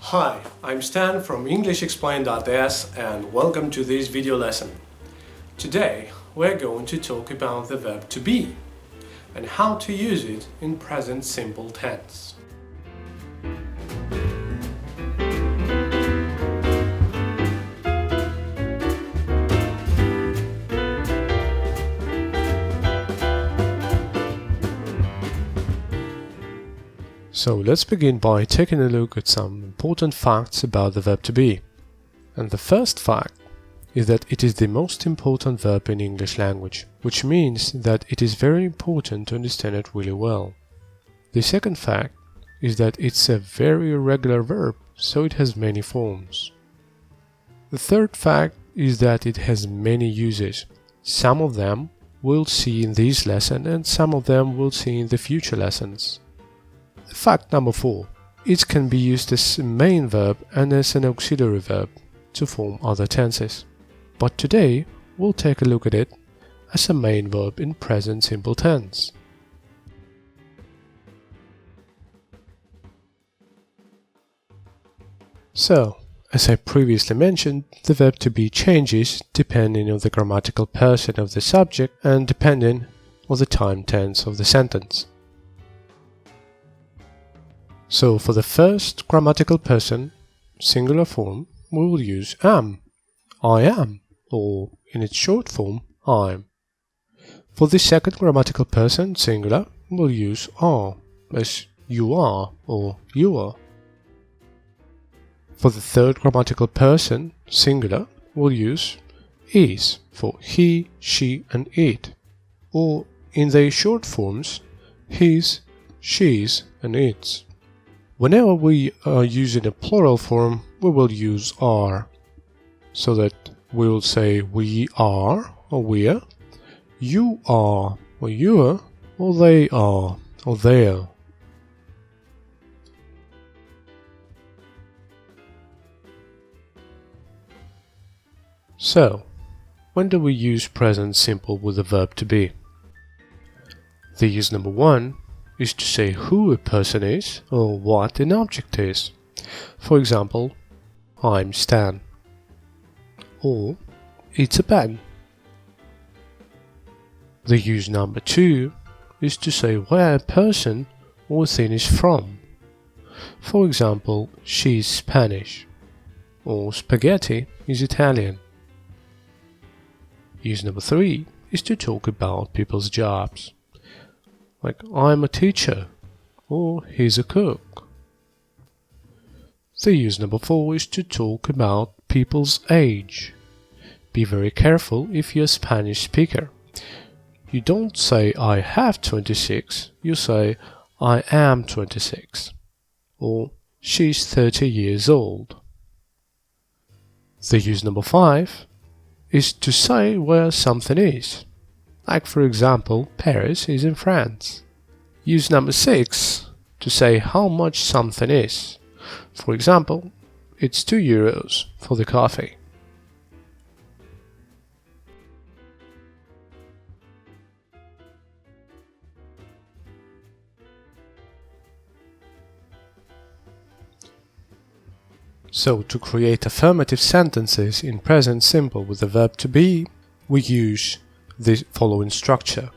Hi, I'm Stan from EnglishExplained.s and welcome to this video lesson. Today we're going to talk about the verb to be and how to use it in present simple tense. So let's begin by taking a look at some important facts about the verb to be. And the first fact is that it is the most important verb in English language, which means that it is very important to understand it really well. The second fact is that it's a very irregular verb, so it has many forms. The third fact is that it has many uses. Some of them we'll see in this lesson and some of them we'll see in the future lessons. Fact number 4. It can be used as a main verb and as an auxiliary verb to form other tenses. But today we'll take a look at it as a main verb in present simple tense. So, as I previously mentioned, the verb to be changes depending on the grammatical person of the subject and depending on the time tense of the sentence. So for the first grammatical person, singular form, we will use am, I am, or in its short form, I'm. For the second grammatical person, singular, we'll use are, as you are or you are. For the third grammatical person, singular, we'll use is for he, she and it, or in their short forms, his, she's and its. Whenever we are using a plural form, we will use are, so that we will say we are or we're, you are or you're, or they are or they're. So, when do we use present simple with the verb to be? The use number 1 is to say who a person is or what an object is. For example, I'm Stan, or it's a pen. The use number 2 is to say where a person or thing is from. For example, she's Spanish, or spaghetti is Italian. Use number 3 is to talk about people's jobs. Like, I'm a teacher, or he's a cook. The use number 4 is to talk about people's age. Be very careful if you're a Spanish speaker. You don't say I have 26, you say I am 26, or she's 30 years old. The use number 5 is to say where something is. Like, for example, Paris is in France. Use number 6 to say how much something is. For example, it's 2 euros for the coffee. So, to create affirmative sentences in present simple with the verb to be, we use the following structure: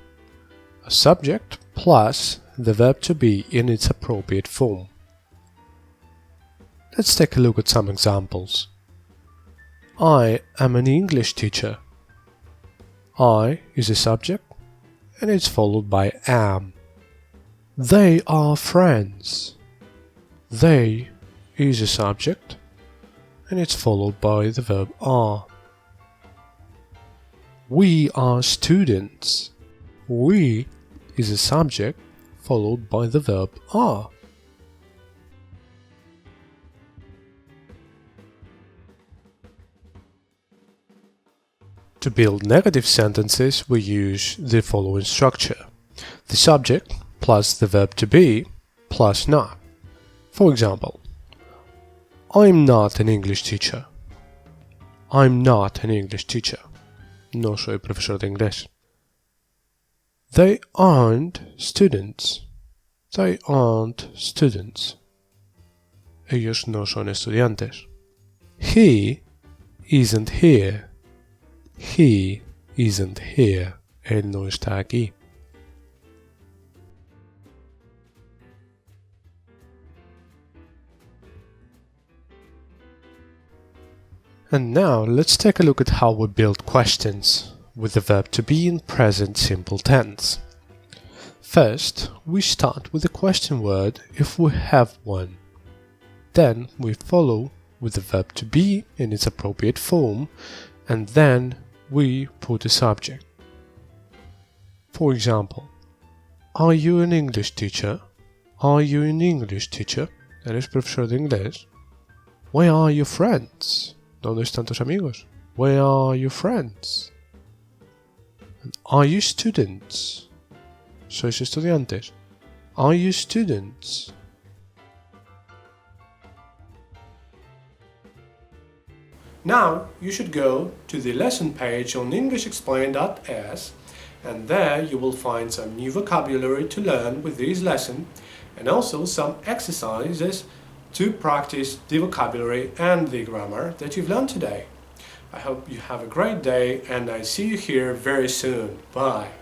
a subject plus the verb to be in its appropriate form. Let's take a look at some examples. I am an English teacher. I is a subject and it's followed by am. They are friends. They is a subject and it's followed by the verb are. We are students. We is a subject followed by the verb are. To build negative sentences, we use the following structure: the subject plus the verb to be plus not. For example, I'm not an English teacher. I'm not an English teacher. No soy profesor de inglés. They aren't students. They aren't students. Ellos no son estudiantes. He isn't here. He isn't here. Él no está aquí. And now let's take a look at how we build questions with the verb to be in present simple tense. First, we start with the question word if we have one. Then we follow with the verb to be in its appropriate form, and then we put a subject. For example, are you an English teacher? Are you an English teacher? ¿Eres profesor de inglés? Where are your friends? ¿Dónde están tus amigos? Where are your friends? And are you students? ¿Sois estudiantes? Are you students? Now you should go to the lesson page on englishexplained.s, and there you will find some new vocabulary to learn with this lesson and also some exercises to practice the vocabulary and the grammar that you've learned today. I hope you have a great day and I see you here very soon. Bye!